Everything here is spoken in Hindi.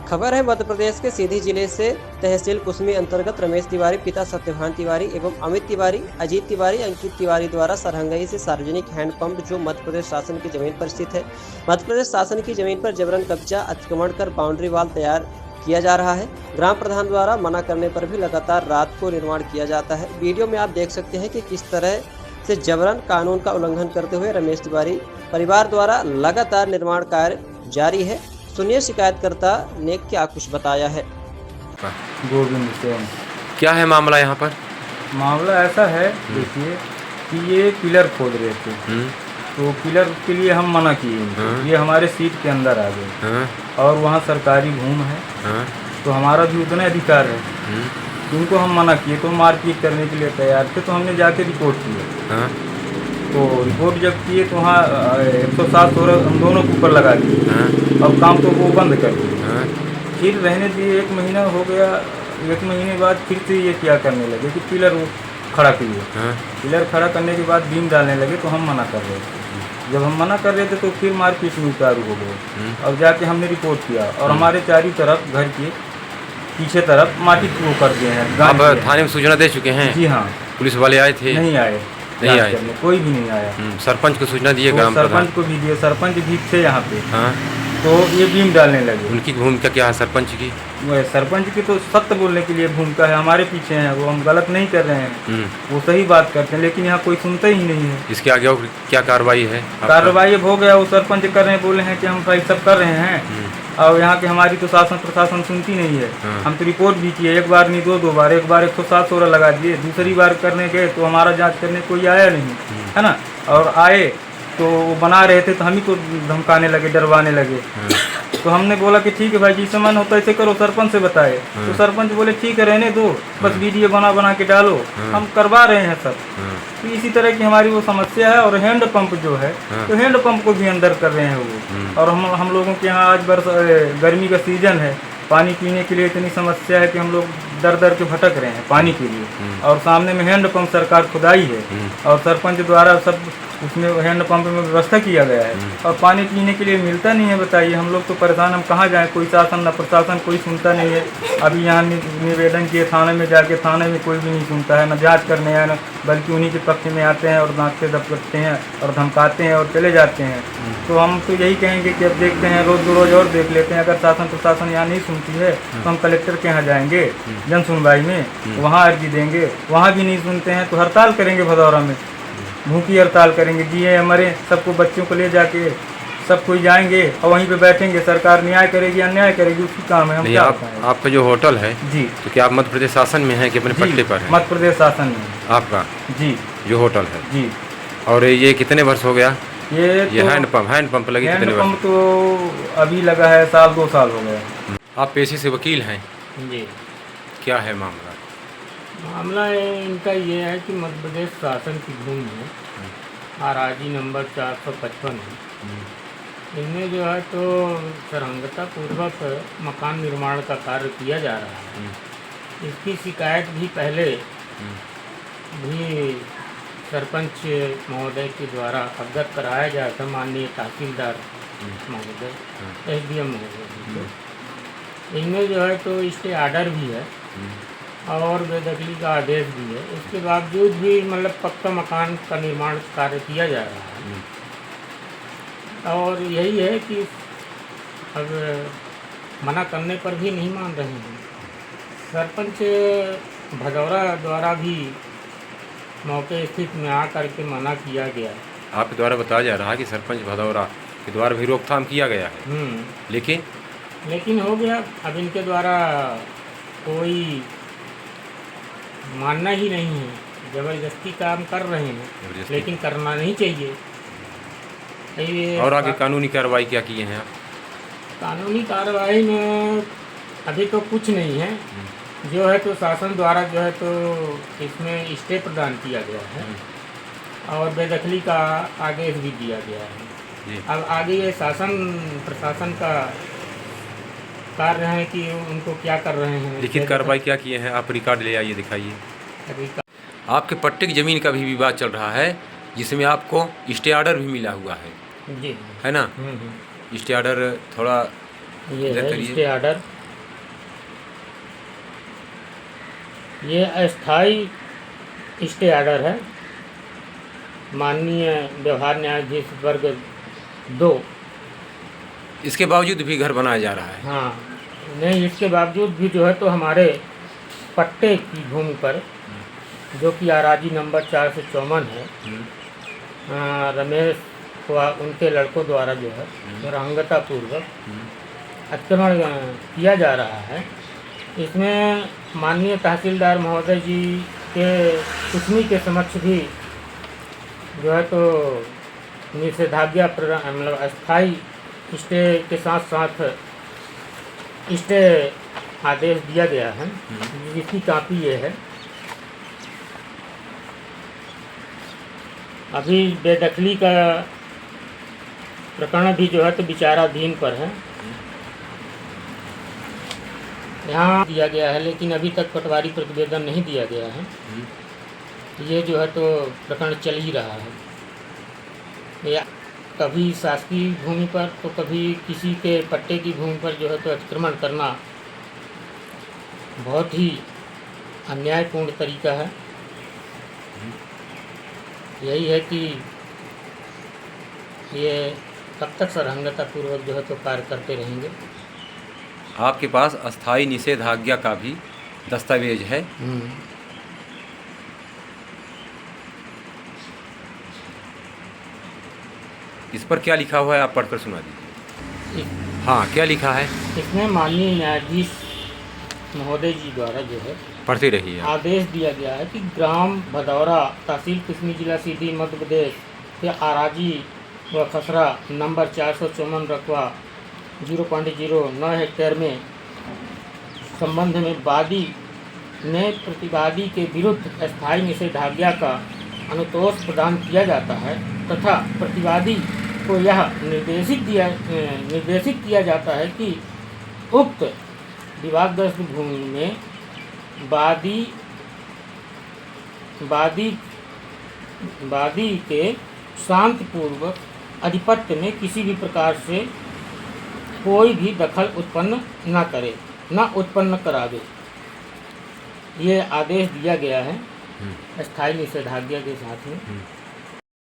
खबर है मध्य प्रदेश के सीधी जिले से तहसील कुसमी अंतर्गत रमेश तिवारी पिता सत्यभान तिवारी एवं अमित तिवारी, अजीत तिवारी, अंकित तिवारी द्वारा सरहंगई से सार्वजनिक हैंडपंप जो मध्य प्रदेश शासन की जमीन पर स्थित है, मध्य प्रदेश शासन की जमीन पर जबरन कब्जा अतिक्रमण कर बाउंड्री वाल तैयार किया जा रहा है। ग्राम प्रधान द्वारा मना करने पर भी लगातार रात को निर्माण किया जाता है। वीडियो में आप देख सकते हैं कि किस तरह से जबरन कानून का उल्लंघन करते हुए रमेश तिवारी परिवार द्वारा लगातार निर्माण कार्य जारी है। सुनिए शिकायतकर्ता ने क्या कुछ बताया है। गोविंद सेन। क्या है मामला यहाँ पर? मामला ऐसा है, देखिए कि ये पिलर खोद रहे थे, तो पिलर के लिए हम मना किए। ये हमारे सीट के अंदर आ गए और वहाँ सरकारी भूमि है, तो हमारा भी उतना अधिकार है। उनको हम मना किए तो मारपीट करने के लिए तैयार थे, तो हमने जाके रिपोर्ट किया। तो रिपोर्ट जब किए तो वहाँ 107 हम दोनों के ऊपर लगा दिए और काम तो वो बंद कर दिए। फिर रहने दिए, 1 महीना हो गया। 1 महीने बाद फिर से ये क्या करने लगे कि पिलर खड़ा किए। पिलर खड़ा करने के बाद बीम डालने लगे, तो हम मना कर रहे थे। जब हम मना कर रहे थे तो फिर मारपीट में चालू हो गए और जाके हमने रिपोर्ट किया और हमारे चारों तरफ घर के पीछे तरफ माटी वो कर दिए हैं। आप थाने में सूचना दे चुके हैं? जी हाँ। पुलिस वाले आए थे? नहीं आए, कोई भी नहीं आया। सरपंच को सूचना दिए? ग्राम प्रधान सरपंच को भी दिए, सरपंच भी थे यहाँ पे। तो ये बीम डालने लगे। उनकी भूमिका क्या है सरपंच की? सरपंच की तो सत्य बोलने के लिए भूमिका है, हमारे पीछे हैं, वो हम गलत नहीं कर रहे हैं, वो सही बात करते हैं, लेकिन यहाँ कोई सुनता ही नहीं है। इसके आगे और क्या कार्रवाई है? कार्रवाई हो गया, वो सरपंच कर रहे हैं, बोले हैं कि हम भाई सब कर रहे हैं और यहाँ के हमारी तो शासन प्रशासन सुनती नहीं है। हम तो रिपोर्ट भी किए, 1 बार नहीं 2 बार। 1 बार 107 लगा दिए, दूसरी बार करने गए तो हमारा जांच करने कोई आया नहीं, है ना। और आए तो वो बना रहे थे, तो हम ही को धमकाने लगे, डरवाने लगे। तो हमने बोला कि ठीक है भाई, जिस मन होता है ऐसे करो, सरपंच से बताए। तो सरपंच बोले ठीक है, रहने दो, बस वीडियो बना के डालो, हम करवा रहे हैं सब। तो इसी तरह की हमारी वो समस्या है। और हैंड पंप जो है, तो हैंड पंप को भी अंदर कर रहे हैं वो। और हम लोगों के यहाँ आज गर्मी का सीजन है, पानी पीने के लिए इतनी समस्या है कि हम लोग दर के भटक रहे हैं पानी के लिए। और सामने में हैंड पंप सरकार खुदाई है और सरपंच द्वारा सब उसमें हैंड पंप में व्यवस्था किया गया है और पानी पीने के लिए मिलता नहीं है। बताइए, हम लोग तो परेशान, हम कहाँ जाएं? कोई शासन न प्रशासन कोई सुनता नहीं है। अभी यहाँ निवेदन किए थाने में जाके, थाने में कोई भी नहीं सुनता है, न जांच करने आए, न बल्कि उन्हीं के पक्ष में आते हैं और दांतते दबकते हैं और धमकाते हैं और चले जाते हैं। तो हम तो यही कहेंगे कि अब देखते हैं, रोज़ और देख लेते हैं। अगर शासन प्रशासन यहाँ नहीं सुनती है तो हम कलेक्टर के यहाँ जाएंगे, जन सुनवाई में, वहाँ अर्जी देंगे। वहाँ भी नहीं सुनते हैं तो हड़ताल करेंगे, भदौरा में भूखी हड़ताल करेंगे। जिए मरे, सबको बच्चों को ले जाके सब कोई जाएंगे और वहीं पे बैठेंगे। सरकार न्याय करेगी अन्याय करेगी, उसकी काम है। हम क्या आपका जो होटल है जी, तो क्या आप मध्य प्रदेश शासन में हैं कि अपने पट्टे पर हैं? मध्य प्रदेश शासन में आपका जी जो होटल है जी। और ये कितने वर्ष हो गया? ये तो हैंडपंप लगे कितने वर्ष? हैंडपंप तो अभी लगा है 2 साल हो गए। आप पेशे से वकील हैं जी। क्या है मामला? मामला इनका ये है कि मध्य प्रदेश शासन की भूमि में आराजी नंबर 455 है। इनमें जो है तो सरंगता पूर्वक मकान निर्माण का कार्य किया जा रहा है। इसकी शिकायत भी पहले भी सरपंच महोदय के द्वारा अवगत कराया गया था, माननीय तहसीलदार महोदय, SDM महोदय। इनमें जो है तो स्टे आर्डर भी है और बेदखली का आदेश भी है। इसके बावजूद भी मतलब पक्का मकान का निर्माण कार्य किया जा रहा है। और यही है कि अब मना करने पर भी नहीं मान रहे हैं। सरपंच भदौरा द्वारा भी मौके स्थित में आकर के मना किया गया। आपके द्वारा बताया जा रहा है कि सरपंच भदौरा के द्वारा भी रोकथाम किया गया है, लेकिन हो गया। अब इनके द्वारा कोई मानना ही नहीं है, ज़बरदस्ती काम कर रहे हैं, लेकिन करना नहीं चाहिए। और आगे कानूनी कार्रवाई क्या किए हैं आप? कानूनी कार्रवाई में अभी तो कुछ नहीं है। जो है तो शासन द्वारा जो है तो इसमें स्टे प्रदान किया गया है और बेदखली का आदेश भी दिया गया है। अब आगे ये शासन प्रशासन का कार्य है कि उनको क्या कर रहे हैं। लिखित कार्रवाई क्या किए हैं आप? रिकॉर्ड ले आइए, दिखाइए। आपके पट्टे की ज़मीन का भी विवाद चल रहा है, जिसमें आपको स्टे आर्डर भी मिला हुआ है, जी, है ना? स्टे आर्डर थोड़ा ये है स्टे आर्डर ये अस्थाई स्टे ऑर्डर है माननीय व्यवहार न्यायाधीश वर्ग 2। इसके बावजूद भी घर बनाया जा रहा है। हाँ, नहीं, इसके बावजूद भी जो है तो हमारे पट्टे की भूमि पर, जो कि आराजी नंबर 454 है, रमेश व उनके लड़कों द्वारा जो है सरंगतापूर्वक अतिक्रमण किया जा रहा है। इसमें माननीय तहसीलदार महोदय जी के कुसमी के समक्ष भी जो है तो निषेधाज्ञा मतलब अस्थाई स्टे के साथ साथ स्टे आदेश दिया गया है, जिसकी कापी ये है। अभी बेदखली का प्रकरण भी जो है तो विचाराधीन पर है, यहाँ दिया गया है, लेकिन अभी तक पटवारी प्रतिवेदन नहीं दिया गया है। ये जो है तो प्रकरण चल ही रहा है, या कभी शासकीय भूमि पर तो कभी किसी के पट्टे की भूमि पर जो है तो अतिक्रमण करना बहुत ही अन्यायपूर्ण तरीका है। यही है कि ये कब तक सरंगतापूर्वक जो है तो कार्य करते रहेंगे। आपके पास अस्थाई निषेधाज्ञा का भी दस्तावेज है। इस पर क्या लिखा हुआ है, आप पढ़कर सुना दीजिए। हाँ, क्या लिखा है? इसमें माननीय न्यायाधीश महोदय जी द्वारा जो है पढ़ते रहिए। आदेश दिया गया है कि ग्राम भदौरा, तहसील कुसमी, जिला सीधी, मध्य प्रदेश के आराजी व खसरा नंबर 454 रकबा 0.09 हेक्टेयर में संबंध में वादी ने प्रतिवादी के विरुद्ध अस्थायी निषेधाज्ञा का अनुतोष प्रदान किया जाता है तथा प्रतिवादी को यह निर्देशित किया जाता है कि उक्त विवादग्रस्त भूमि में वादी के शांतिपूर्वक अधिपत्य में किसी भी प्रकार से कोई भी दखल उत्पन्न न उत्पन्न करावे। ये आदेश दिया गया है अस्थायी निषेधाज्ञा के साथ में।